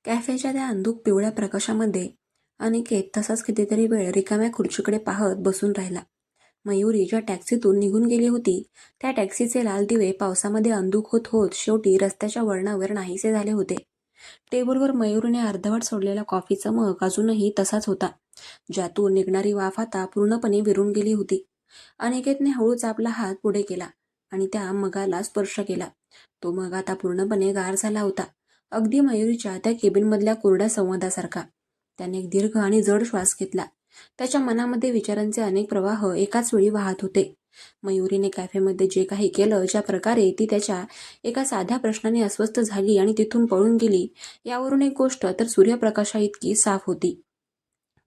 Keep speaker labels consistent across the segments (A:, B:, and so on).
A: कॅफेच्या त्या अंधुक पिवळ्या प्रकाशामध्ये अनिकेत तसाच कितीतरी वेळ रिकाम्या खुर्चीकडे पाहत बसून राहिला. मयुरी ज्या टॅक्सीतून निघून गेली होती त्या टॅक्सीचे लाल दिवे पावसामध्ये अंधुक होत होत शेवटी रस्त्याच्या वळणावर नाहीसे झाले होते. टेबलवर मयुरीने अर्धवट सोडलेला कॉफीचा मग अजूनही तसाच होता, ज्यातून निघणारी वाफ आता पूर्णपणे विरून गेली होती. अनिकेतने हळूच आपला हात पुढे केला आणि त्या मगाला स्पर्श केला. तो मग आता पूर्णपणे गार झाला होता, अगदी मयुरीच्या त्या केबिनमधल्या कोरड्या संवादासारखा. त्याने एक दीर्घ आणि जड श्वास घेतला. त्याच्या मनामध्ये विचारांचे अनेक प्रवाह एकाच वेळी वाहत होते. मयुरीने कॅफेमध्ये जे काही केलं, ज्या प्रकारे ती त्याच्या एका साध्या प्रश्नाने अस्वस्थ झाली आणि तिथून पळून गेली, यावरून एक गोष्ट तर सूर्यप्रकाशा इतकी साफ होती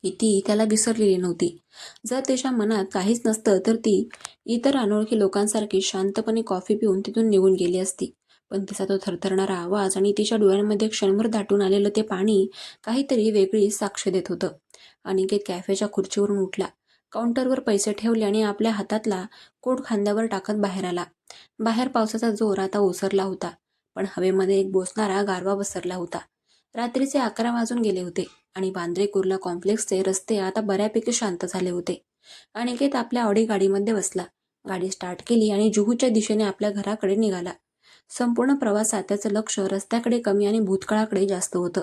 A: की ती त्याला विसरलेली नव्हती. जर त्याच्या मनात काहीच नसतं तर ती इतर अनोळखी लोकांसारखी शांतपणे कॉफी पिऊन तिथून निघून गेली असती. पण तिचा तो थरथरणारा आवाज आणि तिच्या डोळ्यांमध्ये क्षणभर दाटून आलेलं ते पाणी काहीतरी वेगळी साक्ष देत होतं. अनिकेत कॅफेच्या खुर्चीवरून उठला, काउंटरवर पैसे ठेवले आणि आपल्या हातातला कोट खांद्यावर टाकत बाहेर आला. बाहेर पावसाचा जोर आता ओसरला होता, पण हवेमध्ये एक बोचणारा गारवा पसरला होता. रात्रीचे 11 वाजून गेले होते आणि वांद्रे कुर्ला कॉम्प्लेक्सचे रस्ते आता बऱ्यापैकी शांत झाले होते. अनिकेत आपल्या ऑडी गाडीमध्ये बसला, गाडी स्टार्ट केली आणि जुहूच्या दिशेने आपल्या घराकडे निघाला. संपूर्ण प्रवासात त्याचं लक्ष रस्त्याकडे कमी आणि भूतकाळाकडे जास्त होतं.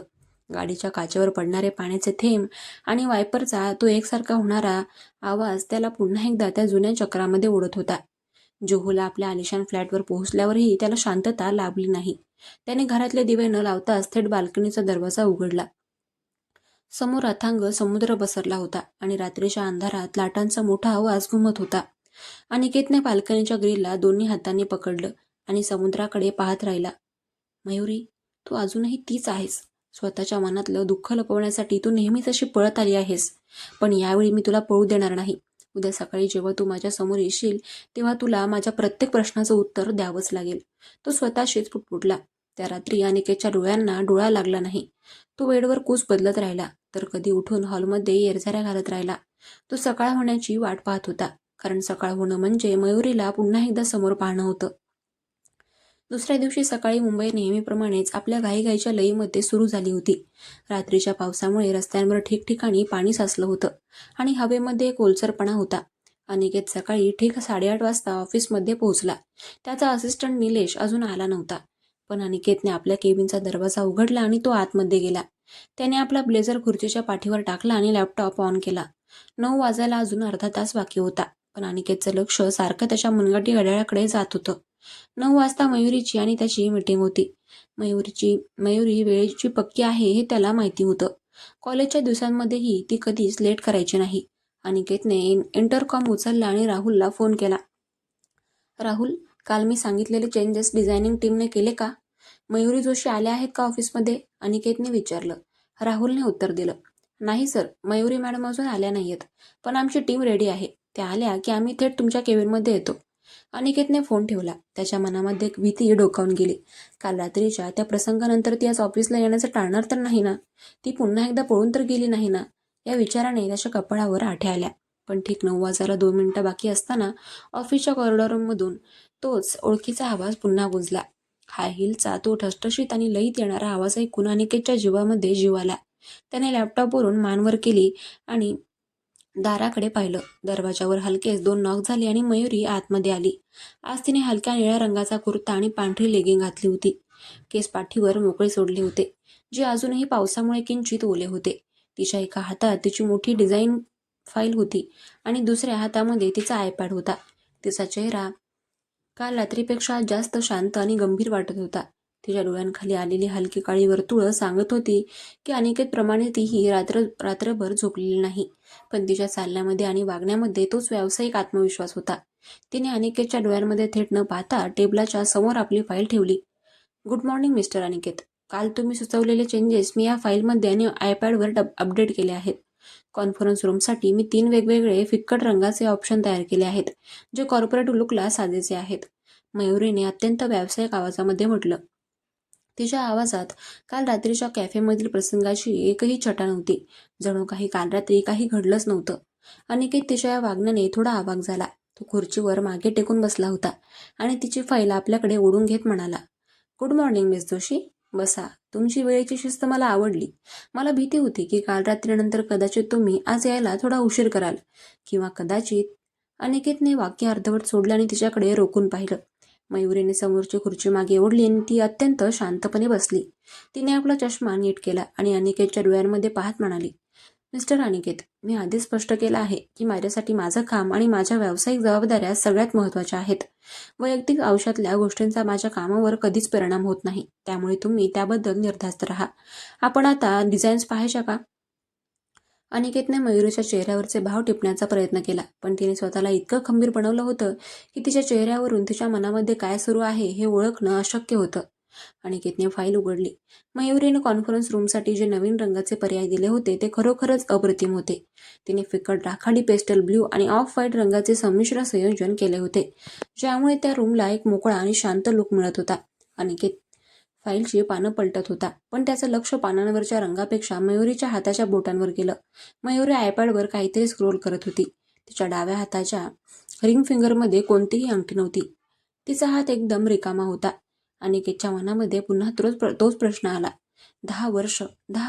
A: गाडीच्या काचेवर पडणारे पाण्याचे थेंब आणि वायपरचा तो एकसारखा होणारा आवाज त्याला पुन्हा एकदा त्या जुन्या चक्रामध्ये ओढत होता. जुहूला आपल्या आलिशान फ्लॅटवर पोहोचल्यावरही त्याला शांतता लाभली नाही. त्याने घरातले दिवे न लावताच थेट बाल्कनीचा दरवाजा उघडला. समोर अथांग समुद्र पसरला होता आणि रात्रीच्या अंधारात लाटांचा मोठा आवाज घुमत होता. अनिकेतने बाल्कनीच्या ग्रिलला दोन्ही हातांनी पकडलं आणि समुद्राकडे पाहत राहिला. मयुरी, तू अजूनही तीच आहेस. स्वतःच्या मनातलं दुःख लपवण्यासाठी तू नेहमीच अशी पळत आली आहेस, पण यावेळी मी तुला पळू देणार नाही. उद्या सकाळी जेव्हा तू माझ्या समोर येशील तेव्हा तुला माझ्या प्रत्येक प्रश्नाचं उत्तर द्यावंच लागेल. तो स्वतःशीच पुटपुटला. त्या रात्री अनिकेतच्या डोळ्यांना डोळा लागला नाही. तो बेडवर कूस बदलत राहिला, तर कधी उठून हॉलमध्ये येरझाऱ्या घालत राहिला. तो सकाळ होण्याची वाट पाहत होता, कारण सकाळ होणं म्हणजे मयुरीला पुन्हा एकदा समोर पाहणं होतं. दुसऱ्या दिवशी सकाळी मुंबई नेहमीप्रमाणेच आपल्या घाईघाईच्या लयीमध्ये सुरू झाली होती. रात्रीच्या पावसामुळे रस्त्यांवर ठिकठिकाणी पाणी साचलं होतं आणि हवेमध्ये एक ओलसरपणा होता. अनिकेत सकाळी ठीक 8:30 वाजता ऑफिसमध्ये पोहोचला. त्याचा असिस्टंट निलेश अजून आला नव्हता. पण अनिकेतने आपल्या केबिनचा दरवाजा उघडला आणि तो आतमध्ये गेला. त्याने आपला ब्लेझर खुर्चीच्या पाठीवर टाकला आणि लॅपटॉप ऑन केला. 9 वाजायला अजून अर्धा तास बाकी होता, पण अनिकेतचं लक्ष सारखं त्याच्या मनगटी घड्याळाकडे जात होतं. 9 वाजता मयुरीची आणि त्याची मीटिंग होती. मयुरी वेळेची पक्की आहे हे त्याला माहिती होतं. कॉलेजच्या दिवसांमध्येही ती कधीच लेट करायची नाही. अनिकेतने इंटरकॉम उचलला आणि राहुलला फोन केला. राहुल, काल मी सांगितलेले चेंजेस डिझायनिंग टीमने केले का? मयुरी जोशी आल्या आहेत का ऑफिसमध्ये? अनिकेतने विचारलं. राहुलने उत्तर दिलं. नाही सर, मयुरी मॅडम अजून आल्या नाहीयेत, पण आमची टीम रेडी आहे. त्या आल्या की आम्ही थेट तुमच्या केबिनमध्ये येतो. अनिकेतने फोन ठेवला. त्याच्या मनामध्ये एक भीती डोकावून गेली. काल रात्रीच्या त्या प्रसंगानंतर ती आज ऑफिसला येण्याचं टाळणार तर नाही ना? ती पुन्हा एकदा पळून तर गेली नाही ना? या विचाराने त्याच्या कपाळावर आठ्या आल्या. पण ठीक 9 वाजायला 2 मिनिटं बाकी असताना ऑफिसच्या कॉरिडॉरमधून तोच ओळखीचा आवाज पुन्हा गुंजला. हाय हिलचा तो ठसठशीत आणि लयीत येणारा आवाज ऐकून अनिकेतच्या जीवामध्ये जीव आला. त्याने लॅपटॉपवरून मान वर केली आणि दाराकडे पाहिलं. दरवाजावर हलकेच 2 नॉक झाले आणि मयुरी आतमध्ये आली. आज तिने हलक्या निळ्या रंगाचा कुर्ता आणि पांढरी लेगिंग घातली होती. केस पाठीवर मोकळे सोडले होते, जे अजूनही पावसामुळे किंचित ओले होते. तिच्या एका हातात तिची मोठी डिझाईन फाईल होती आणि दुसऱ्या हातामध्ये तिचा आयपॅड होता. तिचा चेहरा काल रात्रीपेक्षा जास्त शांत आणि गंभीर वाटत होता. तिच्या डोळ्यांखाली आलेली हलकी काळी वर्तुळं सांगत होती की अनिकेतप्रमाणे तीही रात्रभर झोपलेली नाही. पण तिच्या चालण्यामध्ये आणि वागण्यामध्ये तोच व्यावसायिक आत्मविश्वास होता. तिने अनिकेतच्या डोळ्यांमध्ये थेट न पाहता टेबलाच्या समोर आपली फाईल ठेवली. Good morning mister Aniket. काल तुम्ही सुचवलेले चेंजेस मी या फाईलमध्ये आणि आयपॅडवर अपडेट केले आहेत. कॉन्फरन्स रूमसाठी मी 3 वेगवेगळे फिक्कट रंगाचे ऑप्शन तयार केले आहेत, जे कॉर्पोरेट लुकला साजेसे आहेत. मयुरीने अत्यंत व्यावसायिक आवाजामध्ये म्हटलं. तिच्या आवाजात काल रात्रीच्या कॅफेमधील प्रसंगाची एकही छटा नव्हती. जणू काही काल रात्री काही घडलंच नव्हतं. अनिकेत तिच्या या वागण्याने थोडा अवाक झाला. तो खुर्चीवर मागे टेकून बसला होता आणि तिची फाईल आपल्याकडे ओढून घेत म्हणाला. Good morning miss Joshi. बसा. तुमची वेळेची शिस्त मला आवडली. मला भीती होती की काल रात्रीनंतर कदाचित तुम्ही आज यायला थोडा उशीर कराल किंवा कदाचित. अनिकेतने वाक्य अर्धवट सोडले आणि तिच्याकडे रोखून पाहिलं. मयुरीने समोरची खुर्ची मागे ओढली आणि ती अत्यंत शांतपणे बसली. तिने आपला चष्मा नीट केला आणि अनिकेतच्या डोळ्यांमध्ये पाहत म्हणाली, मिस्टर अनिकेत, मी आधीच स्पष्ट केलं आहे की माझ्यासाठी माझं काम आणि माझ्या व्यावसायिक जबाबदाऱ्या सगळ्यात महत्त्वाच्या आहेत. वैयक्तिक आयुष्यातल्या गोष्टींचा माझ्या कामावर कधीच परिणाम होत नाही. त्यामुळे तुम्ही त्याबद्दल निर्धास्त राहा. आपण आता डिझाईन्स पाहायच्या का? अनिकेतने मयुरीच्या चेहऱ्यावरचे भाव टिपण्याचा प्रयत्न केला, पण तिने स्वतःला इतकं खंबीर बनवलं होतं की तिच्या चेहऱ्यावरून तिच्या मनामध्ये काय सुरू आहे हे ओळखणं अशक्य होतं. अनिकेतने फाईल उघडली. मयुरीने कॉन्फरन्स रूमसाठी जे नवीन रंगाचे पर्याय दिले होते ते खरोखरच अप्रतिम होते. तिने फिकट राखाडी पेस्टल ब्ल्यू आणि ऑफ व्हाईट रंगाचे संमिश्र संयोजन केले होते, ज्यामुळे त्या रूमला एक मोकळा आणि शांत लुक मिळत होता. अनिकेत फाईलची पानं पलटत होता, पण त्याचं लक्ष पानांवरच्या रंगापेक्षा मयुरीच्या हाताच्या बोटांवर गेलं. मयुरी आयपॅडवर काहीतरी स्क्रोल करत होती. तिच्या डाव्या हाताच्या रिंग फिंगरमध्ये कोणतीही अंगठी नव्हती. तिचा हात एकदम रिकामा होता. अनिकेतच्या मनामध्ये पुन्हा तोच प्रश्न आला. 10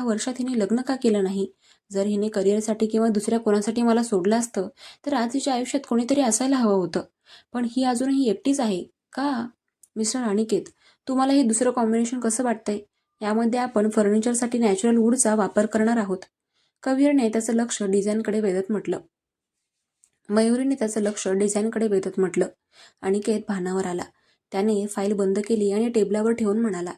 A: वर्षात हिने लग्न का केलं नाही? जर हिने करिअरसाठी किंवा दुसऱ्या कोणासाठी मला सोडलं असतं तर आज तिच्या आयुष्यात कोणीतरी असायला हवं होतं. पण ही अजूनही एकटीच आहे का? मिस्टर अनिकेत, तुम्हाला हे दुसरं कॉम्बिनेशन कसं वाटतंय? यामध्ये आपण फर्निचरसाठी नॅचरल वूडचा वापर करणार आहोत. कबीरने त्याचं लक्ष डिझाईनकडे वेधत म्हटलं. मयुरीने त्याचं लक्ष डिझाईनकडे वेधत म्हटलं. अनिकेत भानावर आला. त्याने फाईल बंद केली आणि टेबलावर ठेवून म्हणाला,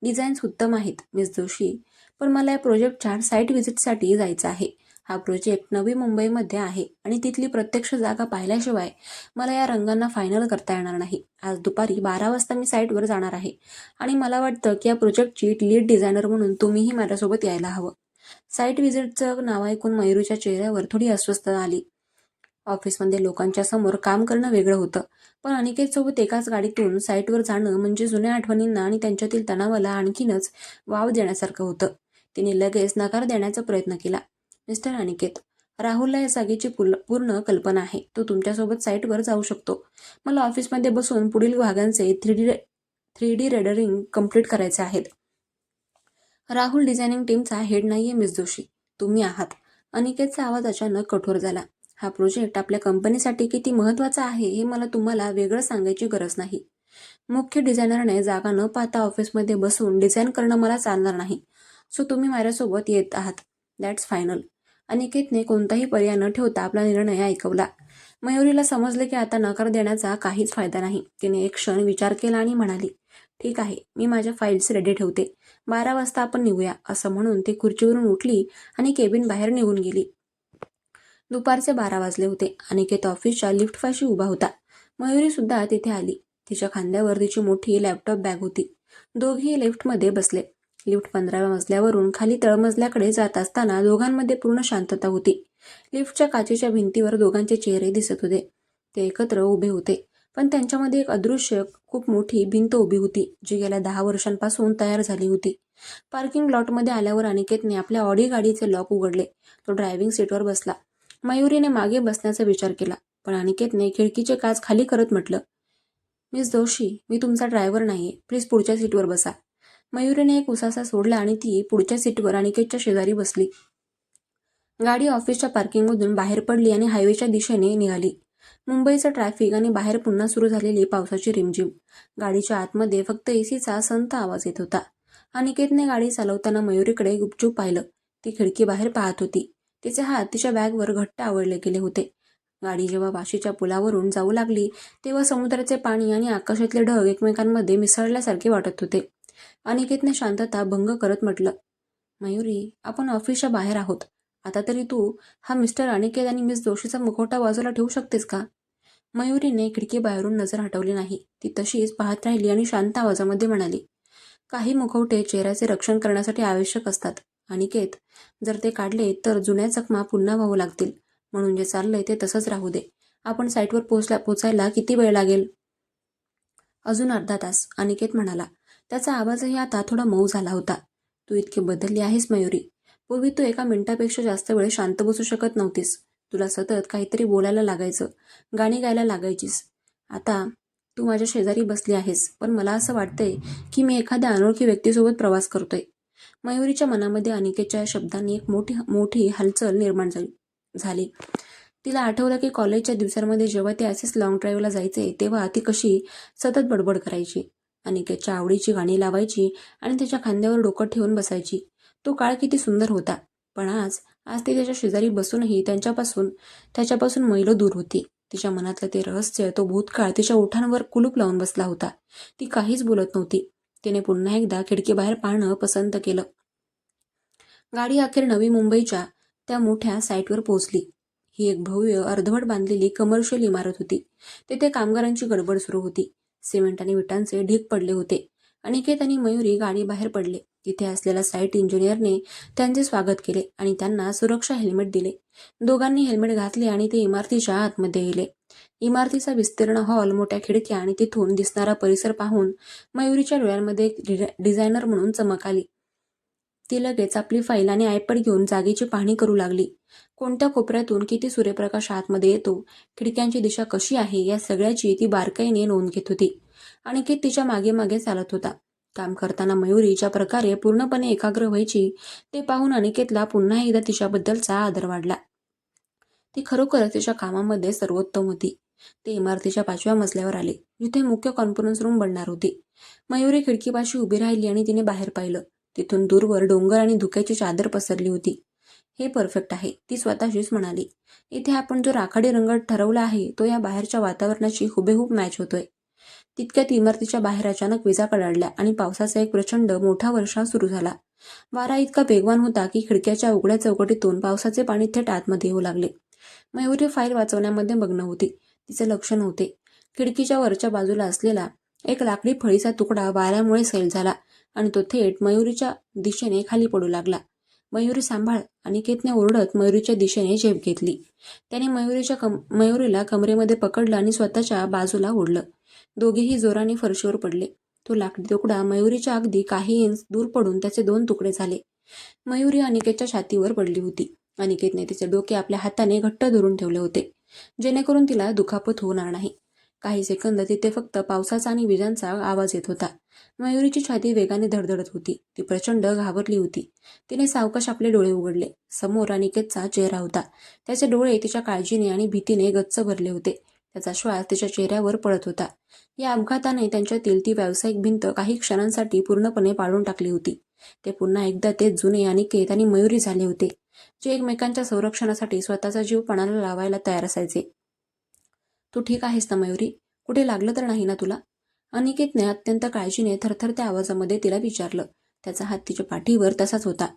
A: डिझाईन्स उत्तम आहेत मिस जोशी, पण मला या प्रोजेक्टच्या साईट व्हिजिटसाठी जायचं आहे. हा प्रोजेक्ट नवी मुंबईमध्ये आहे आणि तिथली प्रत्यक्ष जागा पाहिल्याशिवाय मला या रंगांना फायनल करता येणार नाही. आज दुपारी 12 वाजता मी साईटवर जाणार आहे आणि मला वाटतं की या प्रोजेक्टची लीड डिझायनर म्हणून तुम्हीही माझ्यासोबत यायला हवं. साईट व्हिजिटचं नाव ऐकून मयुरीच्या चेहऱ्यावर थोडी अस्वस्थता आली. ऑफिसमध्ये लोकांच्या समोर काम करणं वेगळं होतं, पण अनिकेतसोबत एकाच गाडीतून साईटवर जाणं म्हणजे जुन्या आठवणींना आणि त्यांच्यातील तणावाला आणखीनच वाव देण्यासारखं होतं. तिने लगेच नकार देण्याचा प्रयत्न केला. मिस्टर अनिकेत, राहुलला या जागेची पूर्ण कल्पना आहे. तो तुमच्यासोबत साईटवर जाऊ शकतो. मला ऑफिसमध्ये बसून पुढील भागांचे 3D रेडरिंग कम्प्लीट करायचे आहेत. राहुल डिझायनिंग टीमचा हेड नाहीये मिस जोशी, तुम्ही आहात. अनिकेतचा आवाज अचानक कठोर झाला. हा प्रोजेक्ट आपल्या कंपनीसाठी किती महत्त्वाचा आहे हे मला तुम्हाला वेगळं सांगायची गरज नाही. मुख्य डिझायनरने जागा न पाहता ऑफिसमध्ये बसून डिझाईन करणं मला चालणार नाही. सो तुम्ही माझ्यासोबत येत आहात. That's final. अनिकेतने कोणताही पर्याय न ठेवता आपला निर्णय ऐकवला. मयुरीला समजले की आता नकार देण्याचा काहीच फायदा नाही. तिने एक क्षण विचार केला आणि म्हणाली, ठीक आहे, मी माझ्या फाईल्स रेडी ठेवते. 12 वाजता आपण निघूया. असं म्हणून ती खुर्चीवरून उठली आणि केबिन बाहेर निघून गेली. दुपारचे 12 वाजले होते. अनिकेत ऑफिसच्या लिफ्टपाशी उभा होता. मयुरी सुद्धा तिथे आली. तिच्या खांद्यावर तिची मोठी लॅपटॉप बॅग होती. दोघेही लिफ्टमध्ये बसले. लिफ्ट 15व्या मजल्यावरून खाली तळमजल्याकडे जात असताना दोघांमध्ये पूर्ण शांतता होती. लिफ्टच्या काचेच्या भिंतीवर दोघांचे चेहरे दिसत होते. ते एकत्र उभे होते, पण त्यांच्यामध्ये एक अदृश्य खूप मोठी भिंत उभी होती, जी गेल्या 10 वर्षांपासून तयार झाली होती. पार्किंग लॉटमध्ये आल्यावर अनिकेतने आपल्या ऑडी गाडीचे लॉक उघडले. तो ड्रायव्हिंग सीटवर बसला. मयुरीने मागे बसण्याचा विचार केला, पण अनिकेतने खिडकीचे काच खाली करत म्हटलं, मिस जोशी, मी तुमचा ड्रायव्हर नाहीये. प्लीज पुढच्या सीटवर बसा. मयुरीने एक उसासा सोडला आणि ती पुढच्या सीटवर अनिकेतच्या शेजारी बसली. गाडी ऑफिसच्या पार्किंगमधून बाहेर पडली आणि हायवेच्या दिशेने निघाली. मुंबईचं ट्रॅफिक आणि बाहेर पुन्हा सुरू झालेली पावसाची रिमझिम. गाडीच्या आतमध्ये फक्त एसीचा संथ आवाज येत होता. अनिकेतने गाडी चालवताना मयुरीकडे गुपचूप पाहिलं. ती खिडकी बाहेर पाहत होती. तिचे हात तिच्या बॅगवर घट्ट आवळले गेले होते. गाडी जेव्हा वाशीच्या पुलावरून जाऊ लागली तेव्हा समुद्राचे पाणी आणि आकाशातले ढग एकमेकांमध्ये मिसळल्यासारखे वाटत होते. अनिकेतने शांतता भंग करत म्हटलं, मयुरी, आपण ऑफिसच्या बाहेर आहोत. आता तरी तू हा मिस्टर अनिकेत आणि मिस जोशीचा मुखवटा बाजूला ठेवू शकतेस का? मयुरीने खिडकी बाहेरून नजर हटवली नाही. ती तशीच पाहत राहिली आणि शांत आवाजामध्ये म्हणाली, काही मुखवटे चेहऱ्याचे रक्षण करण्यासाठी आवश्यक असतात. अनिकेत, जर ते काढले तर जुन्या जखमा पुन्हा वाहू लागतील. म्हणून जे चाललंय ते तसंच राहू दे. आपण साईटवर पोचायला किती वेळ लागेल? अजून अर्धा तास, अनिकेत म्हणाला. त्याचा आवाजही आता थोडा मऊ झाला होता. तू इतकी बदलली आहेस मयुरी. पूर्वी तू एका मिनिटापेक्षा जास्त वेळ शांत बसू शकत नव्हतीस. तुला सतत काहीतरी बोलायला लागायचं, गाणी गायला लागायचीस. आता तू माझ्या शेजारी बसली आहेस, पण मला असं वाटतंय की मी एखाद्या अनोळखी व्यक्तीसोबत प्रवास करतोय. मयुरीच्या मनामध्ये अनिकेतच्या या शब्दांनी एक मोठी मोठी हालचाल निर्माण झाली. तिला आठवलं की कॉलेजच्या दिवसांमध्ये जेव्हा ते असेच लॉंग ड्राईव्हला जायचे, तेव्हा ती कशी सतत बडबड करायची. अनिकेतच्या आवडीची गाणी लावायची आणि त्याच्या खांद्यावर डोकं ठेवून बसायची. तो काळ किती सुंदर होता. पण आज आज ती त्याच्या शेजारी बसूनही त्याच्यापासून मैल दूर होती. तिच्या मनातलं ते रहस्य, तो भूतकाळ तिच्या ओठांवर कुलूप लावून बसला होता. ती काहीच बोलत नव्हती. तिने पुन्हा एकदा खिडकीबाहेर पाहणं पसंत केलं. गाडी अखेर नवी मुंबईच्या त्या मोठ्या साईटवर पोहोचली. ही एक भव्य अर्धवट बांधलेली कमर्शियल इमारत होती. तेथे कामगारांची गडबड सुरू होती. सिमेंट आणि विटांचे ढीग पडले होते. अनिकेत आणि मयुरी गाडी बाहेर पडले. तिथे असलेल्या साईट इंजिनियरने त्यांचे स्वागत केले आणि त्यांना सुरक्षा हेल्मेट दिले. दोघांनी हेल्मेट घातले आणि ते इमारतीच्या आतमध्ये गेले. इमारतीचा विस्तीर्ण हॉल, मोठ्या खिडक्या आणि तिथून दिसणारा परिसर पाहून मयुरीच्या डोळ्यांमध्ये एक डिझायनर म्हणून चमक आली. ती लगेच आपली फाईल आणि आयपॅड घेऊन जागेची पाहणी करू लागली. कोणत्या कोपऱ्यातून किती सूर्यप्रकाश आतमध्ये येतो, खिडक्यांची दिशा कशी आहे, या सगळ्याची ती बारकाईने नोंद घेत होती. अनिकेत तिच्या मागे मागे चालत होता. काम करताना मयुरी ज्या प्रकारे पूर्णपणे एकाग्र व्हायची, ते पाहून अनिकेतला पुन्हा एकदा तिच्याबद्दलचा आदर वाढला. ती खरोखरच तिच्या कामामध्ये सर्वोत्तम होती. ते इमारतीच्या 5व्या मजल्यावर आले, जिथे मुख्य कॉन्फरन्स रूम बनणार होती. मयुरी खिडकीपाशी उभी राहिली आणि तिने बाहेर पाहिलं. तिथून दूरवर डोंगर आणि धुक्याची चादर पसरली होती. हे परफेक्ट आहे, ती स्वतःशीच म्हणाली. इथे आपण जो राखाडी रंग ठरवला आहे, तो या बाहेरच्या वातावरणाशी हुबेहूब मॅच होतोय. तितक्यात इमारतीच्या बाहेर अचानक विजा कडाडल्या आणि पावसाचा एक प्रचंड मोठा वर्षाव सुरू झाला. वारा इतका वेगवान होता की खिडक्याच्या उघड्या चौकटीतून पावसाचे पाणी थेट आतमध्ये येऊ लागले. मयुरी फाईल वाचवण्यामध्ये मग्न होती. तिचे लक्ष नव्हते. खिडकीच्या वरच्या बाजूला असलेला एक लाकडी फळीचा तुकडा वाऱ्यामुळे सैल झाला आणि तो थेट मयुरीच्या दिशेने खाली पडू लागला. मयुरी सांभाळ, अनिकेतने ओरडत मयुरीच्या दिशेने झेप घेतली. त्याने मयुरीला कमरेमध्ये पकडलं आणि स्वतःच्या बाजूला ओढलं. दोघेही जोराने फरशीवर पडले. तो लाकडी तुकडा मयुरीच्या अगदी काही इंच दूर पडून त्याचे 2 तुकडे झाले. मयुरी अनिकेतच्या छातीवर पडली होती. अनिकेतने तिचे डोके आपल्या हाताने घट्ट धरून ठेवले होते, जेणेकरून तिला दुखापत होणार नाही. काही सेकंद तिथे फक्त पावसाचा आणि विजांचा आवाज येत होता. मयुरीची छाती वेगाने धडधडत होती. ती प्रचंड घाबरली होती. तिने सावकाश आपले डोळे उघडले. समोर अनिकेतचा चेहरा होता. त्याचे डोळे तिच्या काळजीने आणि भीतीने गच्च भरले होते. त्याचा श्वास तिच्या चेहऱ्यावर पडत होता. या अपघाताने त्यांच्यातील ती व्यावसायिक भिंत काही क्षणांसाठी पूर्णपणे पाडून टाकली होती. ते पुन्हा एकदा तेच जुने अनिकेत आणि मयुरी झाले होते, जे एकमेकांच्या संरक्षणासाठी स्वतःचा जीव पणाला लावायला तयार असायचे. तू ठीक आहेस ना मयुरी? कुठे लागलं तर नाही ना तुला? अनिकेतने अत्यंत काळजीने थरथरत्या आवाजामध्ये तिला विचारलं. त्याचा हात तिच्या पाठीवर तसाच होता.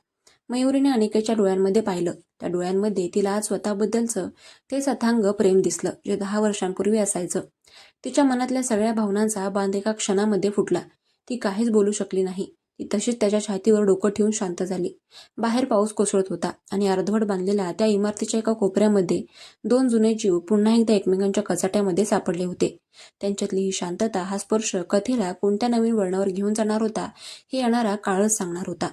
A: मयुरीने अनिकेतच्या डोळ्यांमध्ये पाहिलं. त्या डोळ्यांमध्ये तिला आज स्वतःबद्दलचं तेच अथांग प्रेम दिसलं, जे 10 वर्षांपूर्वी असायचं. तिच्या मनातल्या सगळ्या भावनांचा बांध एका क्षणामध्ये फुटला. ती काहीच बोलू शकली नाही. ती तशीच त्याच्या छातीवर डोकं ठेवून शांत झाली. बाहेर पाऊस कोसळत होता आणि अर्धवट बांधलेल्या त्या इमारतीच्या एका कोपऱ्यामध्ये 2 जुने जीव पुन्हा एकदा एकमेकांच्या कचाट्यामध्ये सापडले होते. त्यांच्यातली ही शांतता, हा स्पर्श कथेला कोणत्या नवीन वळणावर घेऊन जाणार होता, हे येणारा काळच सांगणार होता.